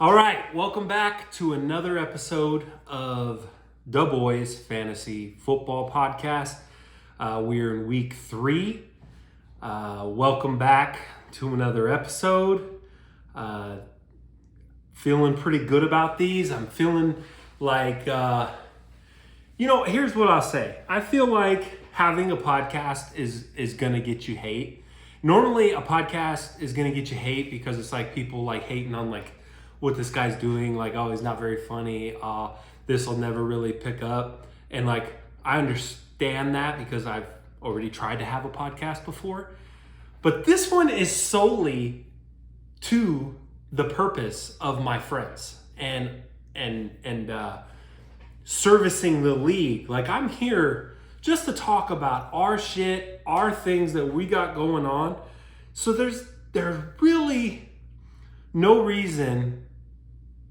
All right, welcome back to another episode of the Boyz Fantasy Football Podcast. We're in week 3. Welcome back to another episode. Feeling pretty good about these. I'm feeling like, here's what I'll say. I feel like having a podcast is going to get you hate. Normally, a podcast is going to get you hate because it's like people like hating on like what this guy's doing, like, oh, he's not very funny, this will never really pick up. And like, I understand that because I've already tried to have a podcast before. But this one is solely to the purpose of my friends and servicing the league. Like, I'm here just to talk about our shit, our things that we got going on. So there's really no reason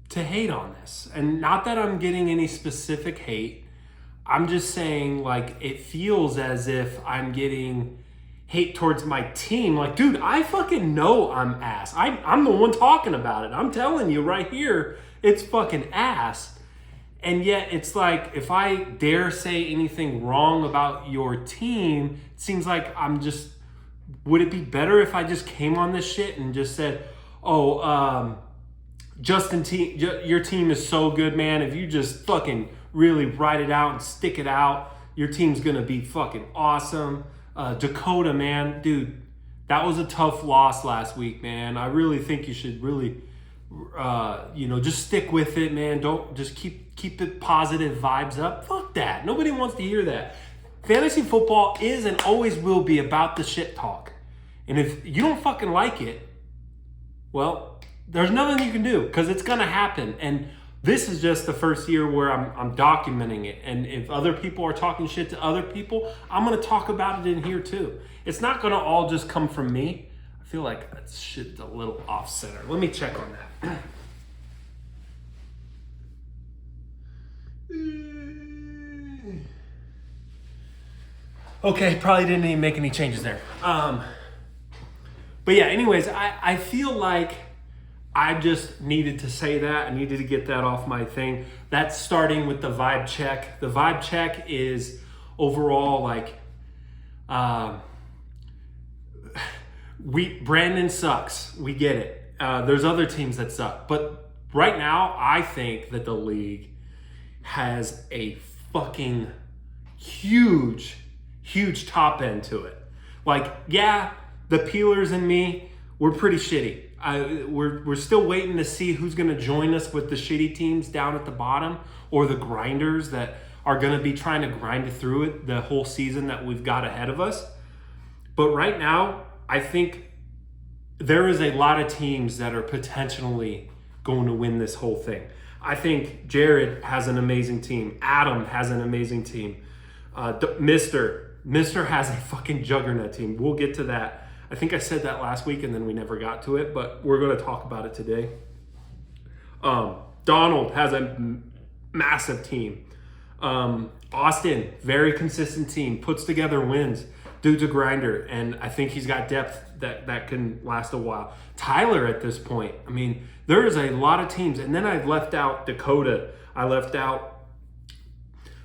to hate on this. And not that I'm getting any specific hate. I'm just saying, like, it feels as if I'm getting hate towards my team. Like, dude, I fucking know I'm ass. I'm the one talking about it. I'm telling you right here, it's fucking ass. And yet it's like, if I dare say anything wrong about your team, it seems like would it be better if I just came on this shit and just said, Justin, your team is so good, man. If you just fucking really write it out and stick it out, your team's going to be fucking awesome. Dakota, man, dude, that was a tough loss last week, man. I really think you should really, just stick with it, man. Don't just keep the positive vibes up. Fuck that. Nobody wants to hear that. Fantasy football is and always will be about the shit talk. And if you don't fucking like it, well, there's nothing you can do because it's going to happen. And this is just the first year where I'm documenting it. And if other people are talking shit to other people, I'm going to talk about it in here too. It's not going to all just come from me. I feel like that shit's a little off center. Let me check on that. Okay, probably didn't even make any changes there. But yeah, anyways, I feel like I just needed to say that. I needed to get that off my thing. That's starting with the vibe check. The vibe check is overall like, Brandon sucks. We get it. There's other teams that suck. But right now, I think that the league has a fucking huge top end to it. Like, yeah, the Peelers and me, we're pretty shitty. We're still waiting to see who's going to join us with the shitty teams down at the bottom or the grinders that are going to be trying to grind through it the whole season that we've got ahead of us. But right now, I think there is a lot of teams that are potentially going to win this whole thing. I think Jared has an amazing team. Adam has an amazing team. Mr. has a fucking juggernaut team. We'll get to that. I think I said that last week and then we never got to it, but we're going to talk about it today. Donald has a massive team. Austin, very consistent team, puts together wins. Dude's a grinder, and I think he's got depth that can last a while. Tyler at this point, I mean, there is a lot of teams. And then I've left out Dakota. I left out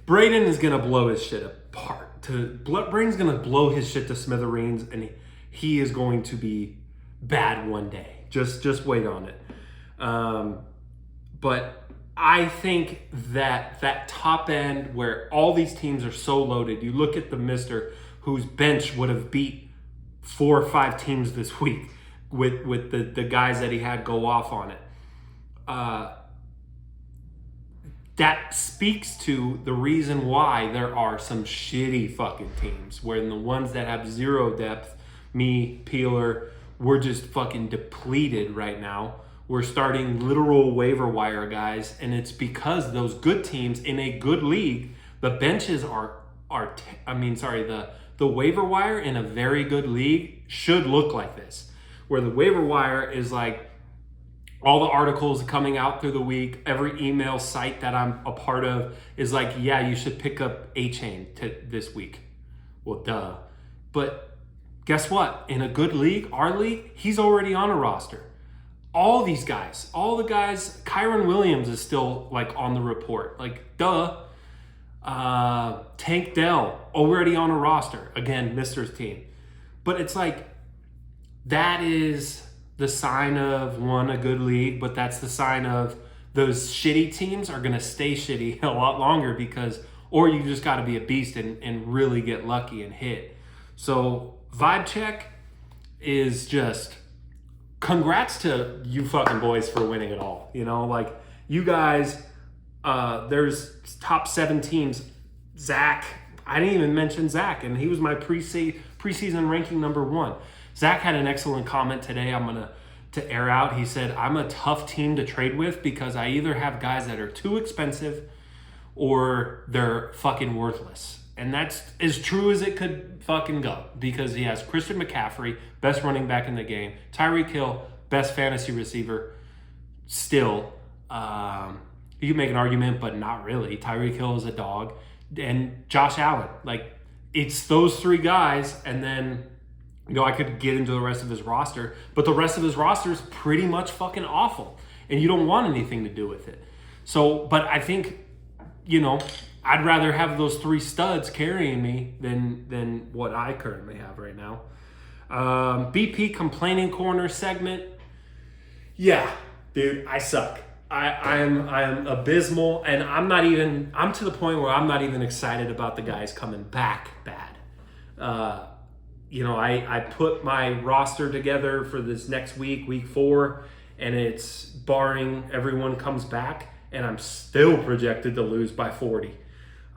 Braden is going to blow his shit apart. Braden's going to blow his shit to smithereens, and he is going to be bad one day. Just wait on it. But I think that top end where all these teams are so loaded, you look at the Mister whose bench would have beat 4 or 5 teams this week with the guys that he had go off on it. That speaks to the reason why there are some shitty fucking teams where the ones that have zero depth, me, Peeler, we're just fucking depleted right now. We're starting literal waiver wire guys, and it's because those good teams in a good league, the benches the waiver wire in a very good league should look like this, where the waiver wire is like all the articles coming out through the week, every email site that I'm a part of is like, yeah, you should pick up A-Chain this week. Well, duh. But guess what? In a good league, our league, he's already on a roster. all these guys, Kyron Williams is still like on the report. Like, duh. Tank Dell already on a roster. Again, Mister's team. But it's like, that is the sign of, one, a good league, but that's the sign of those shitty teams are going to stay shitty a lot longer because, or you just got to be a beast and really get lucky and hit. So vibe check is just, congrats to you fucking boys for winning it all. You know, like, you guys, there's top 7 teams. Zach, I didn't even mention Zach, and he was my preseason ranking number 1. Zach had an excellent comment today I'm going to air out. He said, I'm a tough team to trade with because I either have guys that are too expensive or they're fucking worthless. And that's as true as it could fucking go, because he has Christian McCaffrey, best running back in the game, Tyreek Hill, best fantasy receiver still. You can make an argument, but not really. Tyreek Hill is a dog. And Josh Allen. Like, it's those 3 guys, and then, you know, I could get into the rest of his roster, but the rest of his roster is pretty much fucking awful, and you don't want anything to do with it. So, but I think, you know, I'd rather have those 3 studs carrying me than what I currently have right now. BP complaining corner segment. Yeah, dude, I suck. I'm abysmal, and I'm to the point where I'm not even excited about the guys coming back bad. You know, I put my roster together for this next week 4, and it's barring everyone comes back, and I'm still projected to lose by 40.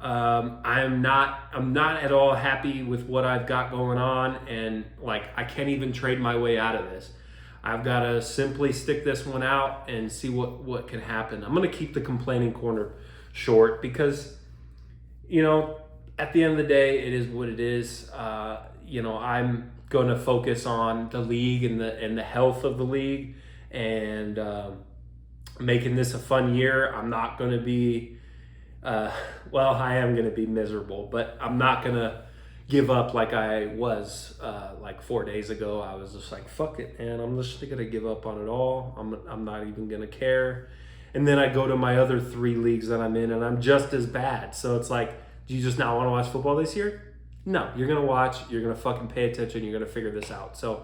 I'm not at all happy with what I've got going on, and like, I can't even trade my way out of this. I've got to simply stick this one out and see what can happen. I'm going to keep the complaining corner short because, you know, at the end of the day, it is what it is. You know, I'm going to focus on the league and the health of the league and making this a fun year. I'm not going to be, well, I am going to be miserable, but I'm not going to give up like I was like 4 days ago. I was just like, fuck it, man. I'm just going to give up on it all. I'm not even going to care. And then I go to my other 3 leagues that I'm in, and I'm just as bad. So it's like, do you just not want to watch football this year? No, you're going to watch. You're going to fucking pay attention. You're going to figure this out. So,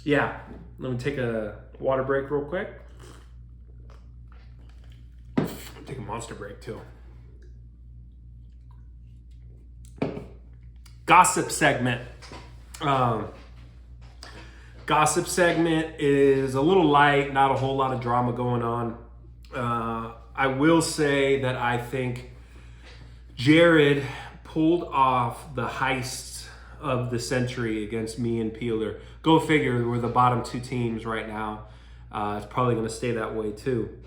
yeah. Let me take a water break real quick. Take a monster break, too. Gossip segment. Gossip segment is a little light, not a whole lot of drama going on. I will say that I think Jared pulled off the heist of the century against me and Peeler. Go figure, we're the bottom 2 teams right now. It's probably going to stay that way too.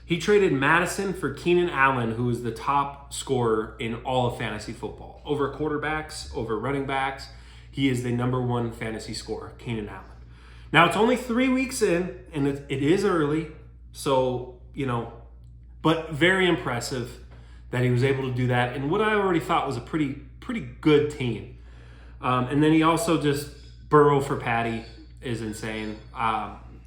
He traded Madison for Keenan Allen, who is the top scorer in all of fantasy football. Over quarterbacks, over running backs, he is the number 1 fantasy scorer, Keenan Allen. Now, it's only 3 weeks in, and it is early, so, you know, but very impressive that he was able to do that. And what I already thought was a pretty good team. And then he also just, Burrow for Patty is insane.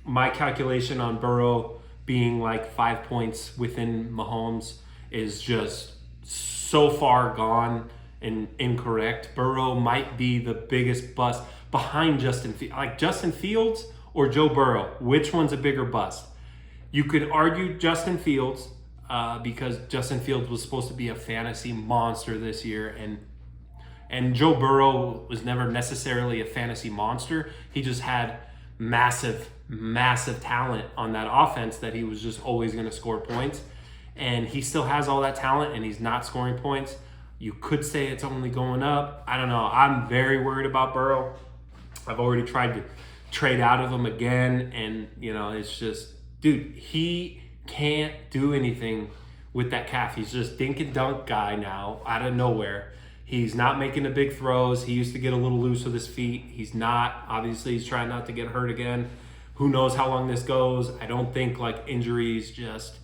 My calculation on Burrow being like 5 points within Mahomes is just so far gone and incorrect. Burrow might be the biggest bust behind Justin Fields. Like Justin Fields or Joe Burrow, which one's a bigger bust? You could argue Justin Fields because Justin Fields was supposed to be a fantasy monster this year, and Joe Burrow was never necessarily a fantasy monster. He just had massive talent on that offense that he was just always going to score points. And he still has all that talent, and he's not scoring points. You could say it's only going up. I don't know. I'm very worried about Burrow. I've already tried to trade out of him again, and, you know, it's just, dude, he can't do anything with that calf. He's just dink and dunk guy now out of nowhere. He's not making the big throws. He used to get a little loose with his feet. He's not. Obviously, he's trying not to get hurt again. Who knows how long this goes? I don't think like injuries just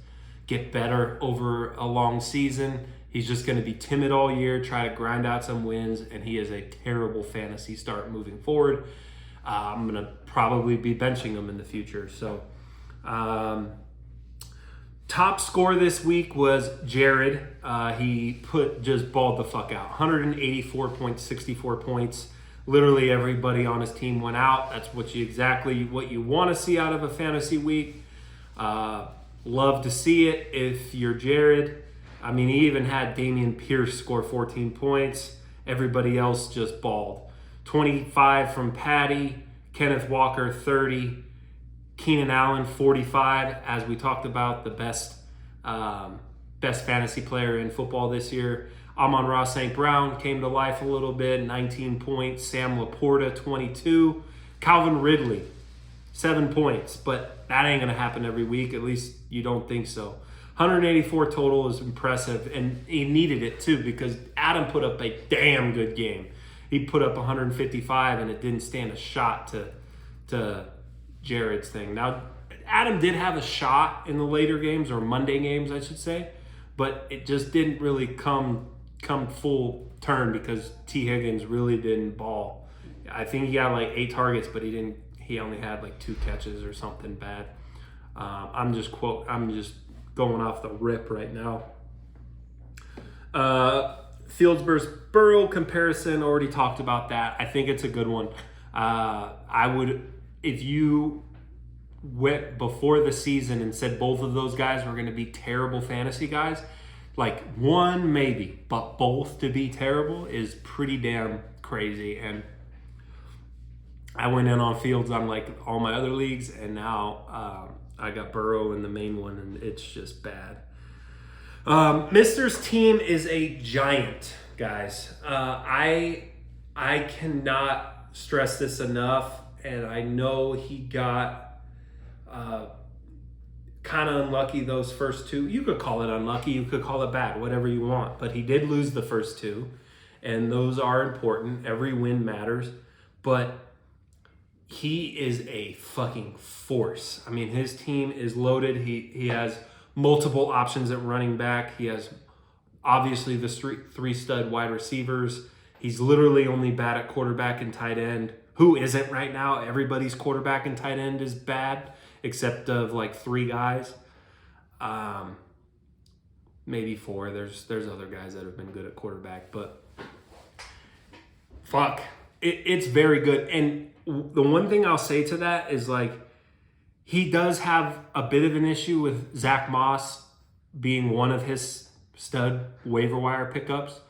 get better over a long season. He's just going to be timid all year, try to grind out some wins, and he is a terrible fantasy start moving forward. I'm going to probably be benching him in the future. So, top score this week was Jared. He just balled the fuck out. 184.64 points. Literally everybody on his team went out. That's exactly what you want to see out of a fantasy week. Love to see it if you're Jared. I mean, he even had Damian Pierce score 14 points. Everybody else just balled. 25 from Patty, Kenneth Walker 30, Keenan Allen 45. As we talked about, the best fantasy player in football this year. Amon-Ra St. Brown came to life a little bit, 19 points. Sam Laporta 22. Calvin Ridley 7 points, but that ain't gonna happen every week. At least you don't think so. 184 total is impressive, and he needed it too because Adam put up a damn good game. He put up 155, and it didn't stand a shot to Jared's thing. Now, Adam did have a shot in the later games, or Monday games, I should say, but it just didn't really come full turn because T. Higgins really didn't ball. I think he got like 8 targets, but he only had like 2 catches or something bad. I'm just going off the rip right now. Fields versus Burrow comparison, already talked about that. I think it's a good one. I would, if you went before the season and said both of those guys were going to be terrible fantasy guys, like one maybe, but both to be terrible is pretty damn crazy. And I went in on Fields on like all my other leagues, and now I got Burrow in the main one, and it's just bad. Mister's team is a giant, guys. I cannot stress this enough, and I know he got kind of unlucky those first 2. You could call it unlucky, you could call it bad, whatever you want, but he did lose the first 2, and those are important. Every win matters, but he is a fucking force. I mean, his team is loaded. He has multiple options at running back. He has obviously the 3 stud wide receivers. He's literally only bad at quarterback and tight end. Who isn't right now? Everybody's quarterback and tight end is bad, except of like 3 guys. Maybe 4. There's other guys that have been good at quarterback, but fuck. It's very good. And the one thing I'll say to that is like, he does have a bit of an issue with Zach Moss being one of his stud waiver wire pickups.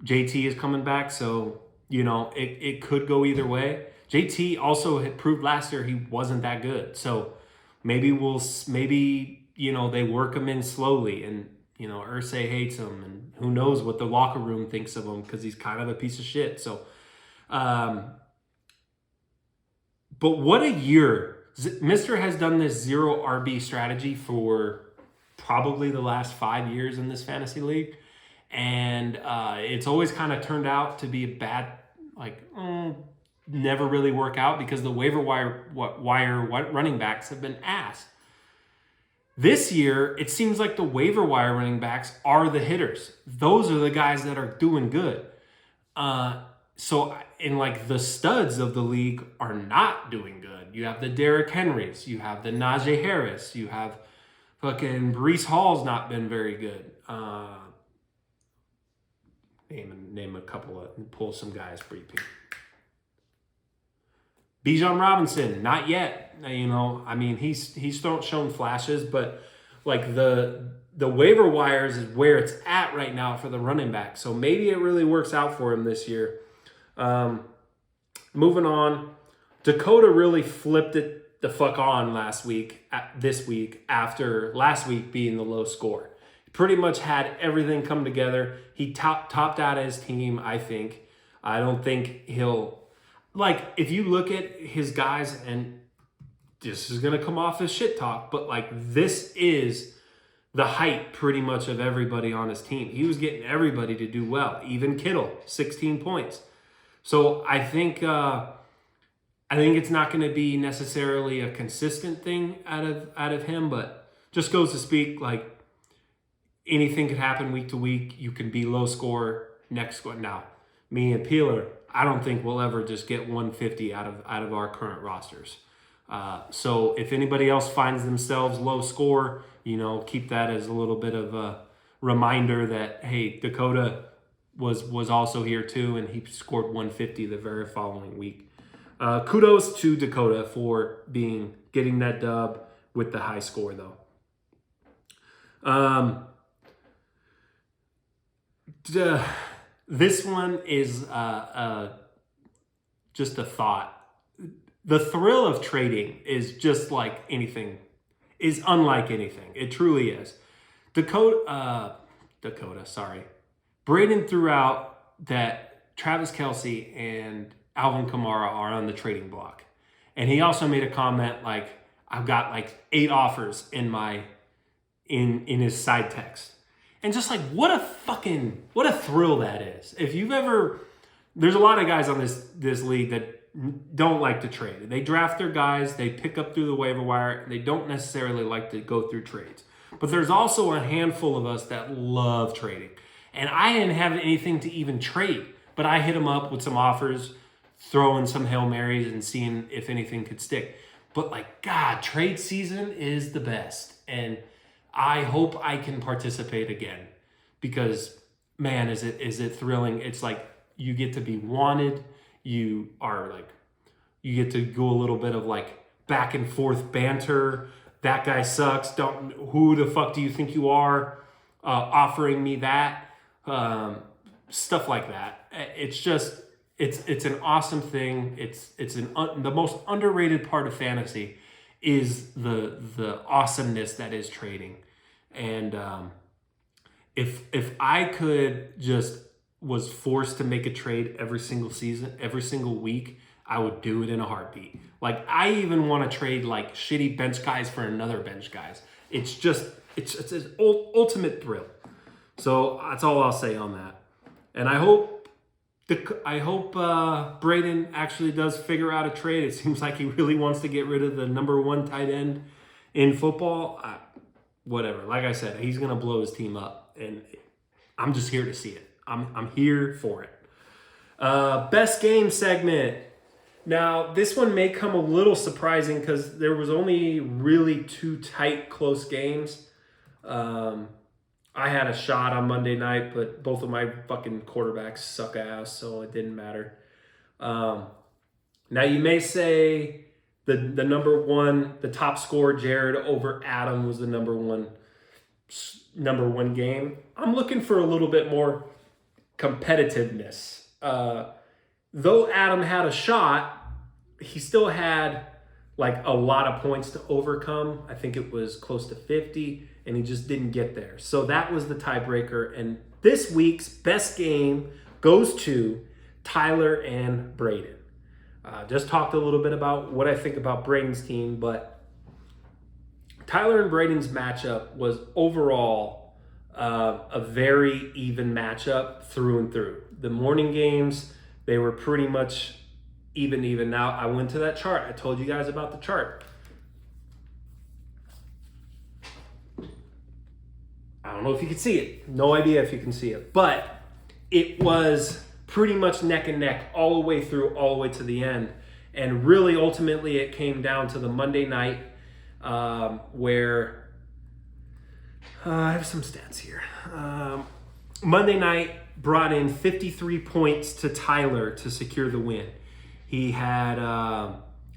JT is coming back, so, you know, it could go either way. JT also had proved last year he wasn't that good. So maybe you know, they work him in slowly, and, you know, Irsay hates him, and who knows what the locker room thinks of him because he's kind of a piece of shit. So, but what a year. Mister has done this 0 RB strategy for probably the last 5 years in this fantasy league. And it's always kind of turned out to be a bad, never really work out because the waiver wire running backs have been ass. This year, it seems like the waiver wire running backs are the hitters. Those are the guys that are doing good. So in like the studs of the league are not doing good. You have the Derrick Henrys, you have the Najee Harris, you have fucking Breece Hall's not been very good. Name a couple of, pull some guys for you. Bijan Robinson, not yet. You know, I mean, he's shown flashes, but like the waiver wires is where it's at right now for the running back. So maybe it really works out for him this year. Moving on, Dakota really flipped it the fuck on this week after last week being the low score. He pretty much had everything come together. He topped out his team, I think. I don't think he'll, like, if you look at his guys, and this is going to come off as shit talk, but like this is the height pretty much of everybody on his team. He was getting everybody to do well, even Kittle, 16 points. So I think it's not going to be necessarily a consistent thing out of him, but just goes to speak, like, anything could happen week to week. You can be low score, next score. Now, me and Peeler, I don't think we'll ever just get 150 out of our current rosters. So if anybody else finds themselves low score, keep that as a little bit of a reminder that, hey, Dakota was also here too, and he scored 150 the very following week. Kudos to Dakota for getting that dub with the high score, though. This one is just a thought. The thrill of trading is just like anything, is unlike anything. It truly is. Braden threw out that Travis Kelce and Alvin Kamara are on the trading block. And he also made a comment like, I've got like 8 offers in his side text. And just like, what a thrill that is. There's a lot of guys on this league that don't like to trade. They draft their guys, they pick up through the waiver wire, and they don't necessarily like to go through trades. But there's also a handful of us that love trading. And I didn't have anything to even trade, but I hit them up with some offers, throwing some Hail Marys and seeing if anything could stick. But like, God, trade season is the best. And I hope I can participate again because, man, is it thrilling. It's like you get to be wanted. You get to go a little bit of like back and forth banter. That guy sucks. Who the fuck do you think you are? Offering me that. Stuff like that. It's an awesome thing. The most underrated part of fantasy is the awesomeness that is trading. And if I could was forced to make a trade every single season, every single week, I would do it in a heartbeat. Like, I even want to trade like shitty bench guys for another bench guys. It's an ultimate thrill. So that's all I'll say on that. And I hope Braden actually does figure out a trade. It seems like he really wants to get rid of the number 1 tight end in football. Whatever. Like I said, he's going to blow his team up, and I'm just here to see it. I'm here for it. Best game segment. Now, this one may come a little surprising because there was only really 2 tight, close games. I had a shot on Monday night, but both of my fucking quarterbacks suck ass, so it didn't matter. Now, you may say the number 1, the top scorer, Jared, over Adam was the number one game. I'm looking for a little bit more competitiveness. Though Adam had a shot, he still had like a lot of points to overcome. I think it was close to 50, and he just didn't get there. So that was the tiebreaker. And this week's best game goes to Tyler and Braden. Just talked a little bit about what I think about Braden's team, but Tyler and Braden's matchup was overall a very even matchup through and through. The morning games, they were pretty much even. Now, I went to that chart. I told you guys about the chart. I don't know if you can see it. No idea if you can see it. But it was pretty much neck and neck all the way through, all the way to the end. And really, ultimately, it came down to the Monday night where... I have some stats here. Monday night brought in 53 points to Tyler to secure the win. He had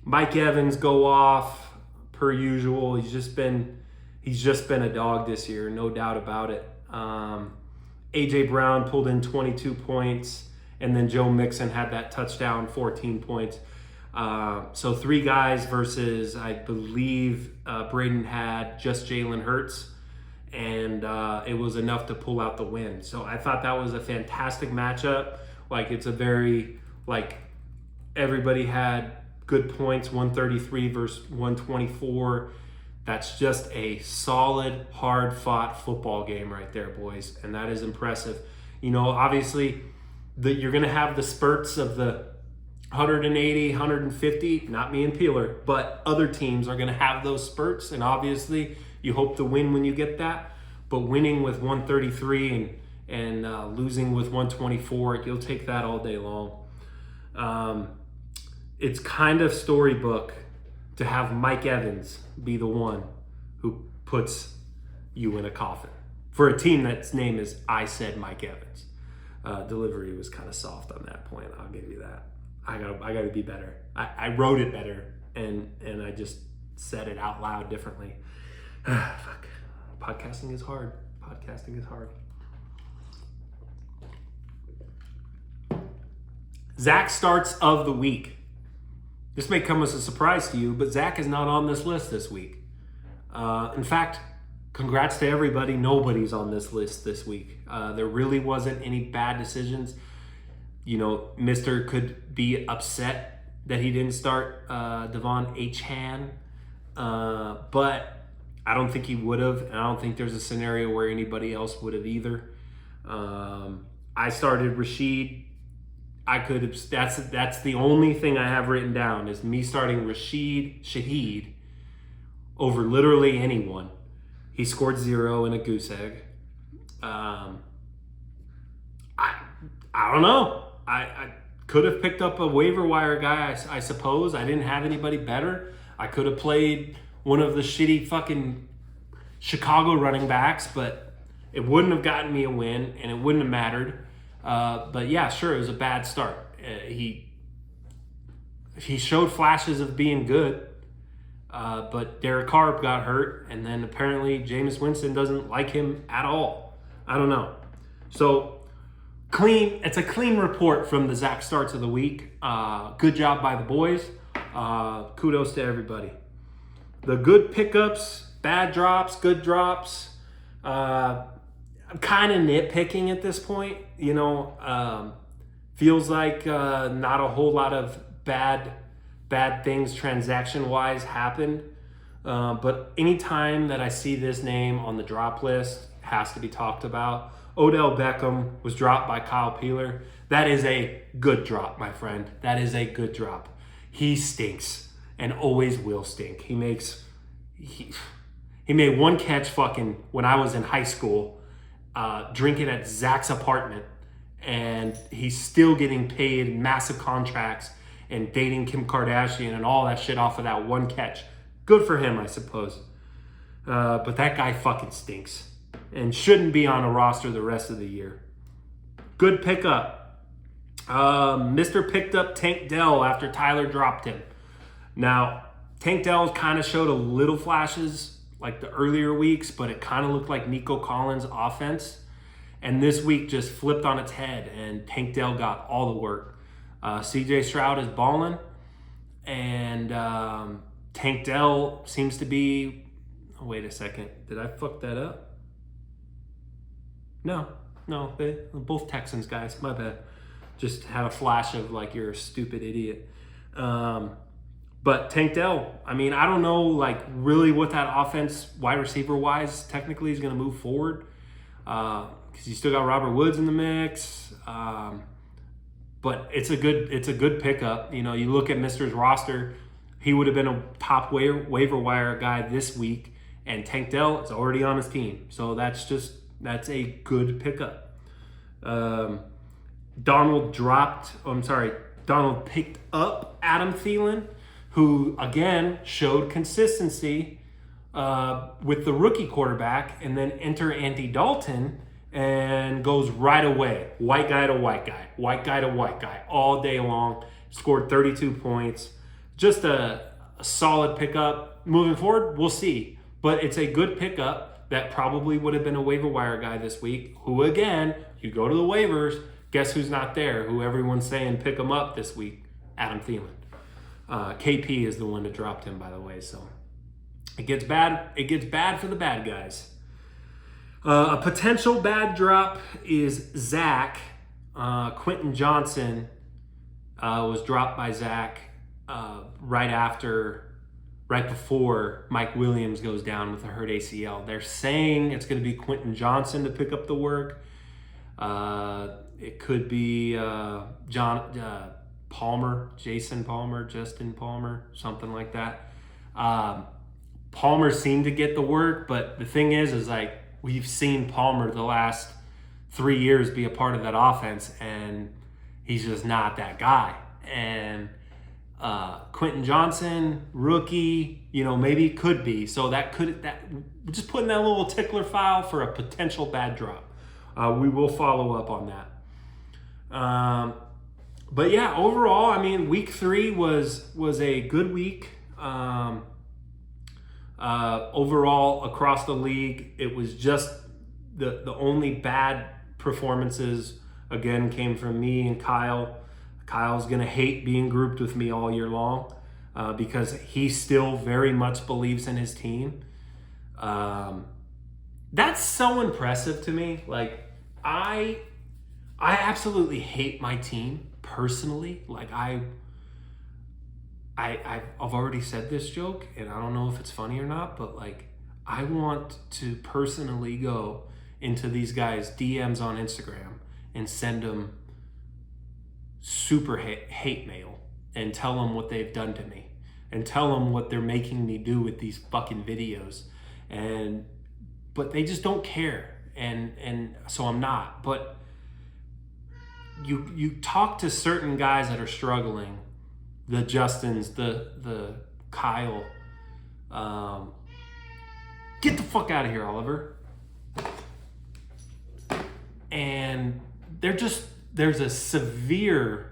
Mike Evans go off per usual. He's just been a dog this year, no doubt about it. AJ Brown pulled in 22 points, and then Joe Mixon had that touchdown, 14 points. So 3 guys versus, I believe, Braden had just Jalen Hurts, and it was enough to pull out the win. So I thought that was a fantastic matchup. Like, it's a very, everybody had good points, 133 versus 124. That's just a solid, hard-fought football game right there, boys, and that is impressive. Obviously, you're going to have the spurts of the 180, 150, not me and Peeler, but other teams are going to have those spurts, and obviously you hope to win when you get that. But winning with 133 and losing with 124, you'll take that all day long. It's kind of storybook to have Mike Evans be the one who puts you in a coffin for a team that's name is I Said Mike Evans. Delivery was kind of soft on that point. I'll give you that. I gotta be better. I wrote it better and I just said it out loud differently. Fuck. Podcasting is hard. Zach starts of the week. This may come as a surprise to you, but Zach is not on this list this week. In fact, congrats to everybody. Nobody's on this list this week. There really wasn't any bad decisions. You know, Mr. could be upset that he didn't start Devon Achane, but I don't think he would have, and I don't think there's a scenario where anybody else would have either. I started Rashid. I could have. That's the only thing I have written down is me starting Rashid Shaheed over literally anyone. He scored 0 in a goose egg. I don't know. I could have picked up a waiver wire guy, I suppose. I didn't have anybody better. I could have played one of the shitty fucking Chicago running backs, but it wouldn't have gotten me a win, and it wouldn't have mattered. But yeah, sure, it was a bad start. He showed flashes of being good, but Derek Carr got hurt, and then apparently Jameis Winston doesn't like him at all. I don't know. So clean. It's a clean report from the Zach starts of the week. Good job by the boys. Kudos to everybody. The good pickups, bad drops, good drops. I'm kind of nitpicking at this point, you know. Feels like not a whole lot of bad things transaction-wise happened. But anytime that I see this name on the drop list, it has to be talked about. Odell Beckham was dropped by Kyle Peeler. That is a good drop, my friend. That is a good drop. He stinks and always will stink. He made one catch fucking when I was in high school, drinking at Zach's apartment, and he's still getting paid massive contracts and dating Kim Kardashian and all that shit off of that one catch. Good for him, I suppose. But that guy fucking stinks and shouldn't be on a roster the rest of the year. Good pickup. Mr. picked up Tank Dell after Tyler dropped him. Now, Tank Dell kind of showed a little flashes like the earlier weeks, but it kind of looked like Nico Collins' offense. And this week just flipped on its head, and Tank Dell got all the work. CJ Stroud is balling, and Tank Dell seems to be... Oh, wait a second. Did I fuck that up? No, they're both Texans guys. My bad. Just had a flash of like, you're a stupid idiot. But Tank Dell, I mean, I don't know like really what that offense wide receiver wise technically is going to move forward. Because you still got Robert Woods in the mix. But it's a good pickup. You know, you look at Mr.'s roster, he would have been a top waiver wire guy this week, and Tank Dell is already on his team. So that's a good pickup. Donald picked up Adam Thielen, who again showed consistency with the rookie quarterback, and then enter Andy Dalton and goes right away. White guy to white guy all day long. Scored 32 points. Just a solid pickup. Moving forward, we'll see. But it's a good pickup that probably would have been a waiver wire guy this week, who again, you go to the waivers, guess who's not there? Who everyone's saying pick him up this week? Adam Thielen. KP is the one that dropped him, by the way. So it gets bad for the bad guys. A potential bad drop is Zach. Quentin Johnson was dropped by Zach right before Mike Williams goes down with a hurt ACL. They're saying it's going to be Quentin Johnson to pick up the work. It could be Jason Palmer, Justin Palmer, something like that. Palmer seemed to get the work, but the thing is like we've seen Palmer the last 3 years be a part of that offense, and he's just not that guy. and Quentin Johnson, rookie, maybe could be. So that just putting that little tickler file for a potential bad drop. We will follow up on that. But yeah, overall, I mean, week 3 was a good week. Overall, across the league, it was just the only bad performances, again, came from me and Kyle. Kyle's going to hate being grouped with me all year long because he still very much believes in his team. That's so impressive to me. Like, I absolutely hate my team personally. Like, I've already said this joke, and I don't know if it's funny or not, but like, I want to personally go into these guys' DMs on Instagram and send them super hate mail and tell them what they've done to me and tell them what they're making me do with these fucking videos. But they just don't care. And so I'm not. But you talk to certain guys that are struggling, the Justins, the Kyle. Get the fuck out of here, Oliver. And there's a severe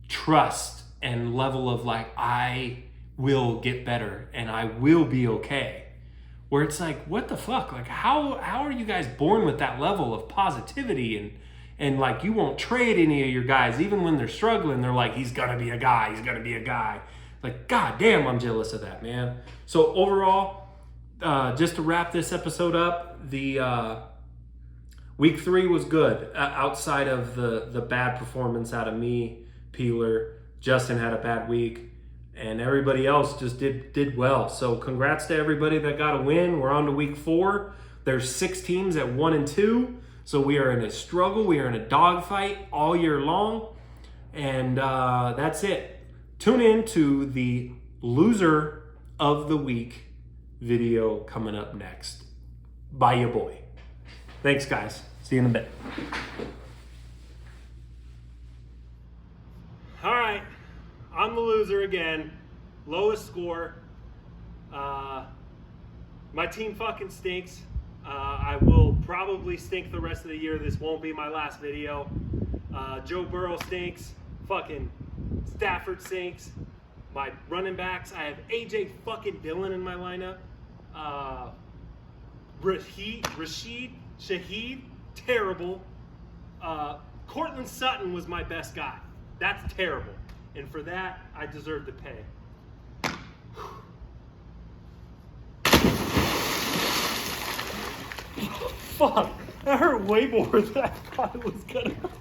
trust and level of like, I will get better and I will be okay. Where it's like, what the fuck? Like, how are you guys born with that level of positivity and like, you won't trade any of your guys, even when they're struggling, they're like, he's gonna be a guy. Like, god damn, I'm jealous of that, man. So overall, just to wrap this episode up, the week 3 was good. Outside of the bad performance out of me, Peeler, Justin had a bad week, and everybody else just did well. So congrats to everybody that got a win. We're on to week 4. There's 6 teams at 1 and 2. So we are in a struggle. We are in a dogfight all year long. And that's it. Tune in to the loser of the week video coming up next. By your boy. Thanks, guys. See you in a bit. All right. I'm the loser again. Lowest score. My team fucking stinks. I will probably stink the rest of the year. This won't be my last video. Joe Burrow stinks. Fucking Stafford stinks. My running backs, I have AJ fucking Dillon in my lineup. Rashid Shaheed, terrible. Cortland Sutton was my best guy. That's terrible. And for that, I deserve to pay. Fuck, that hurt way more than I thought it was gonna hurt.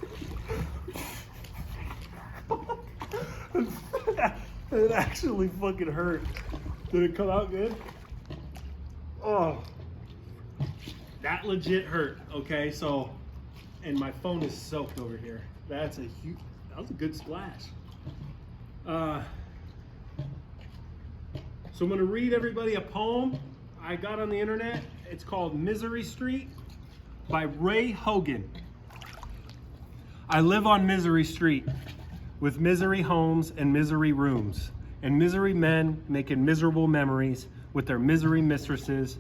It actually fucking hurt. Did it come out good? Oh, that legit hurt. Okay, so, and my phone is soaked over here. That was a good splash. So I'm gonna read everybody a poem I got on the internet. It's called Misery Street by Ray Hogan. I live on Misery Street with misery homes and misery rooms and misery men making miserable memories with their misery mistresses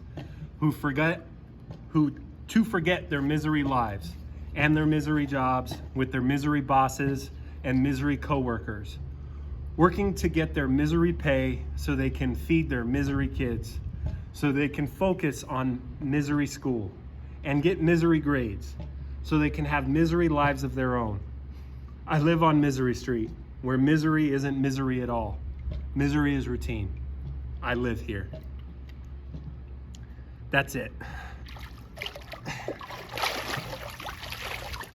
who to forget their misery lives and their misery jobs with their misery bosses and misery coworkers, working to get their misery pay so they can feed their misery kids, so they can focus on misery school and get misery grades, so they can have misery lives of their own. I live on Misery Street, where misery isn't misery at all. Misery is routine. I live here. That's it.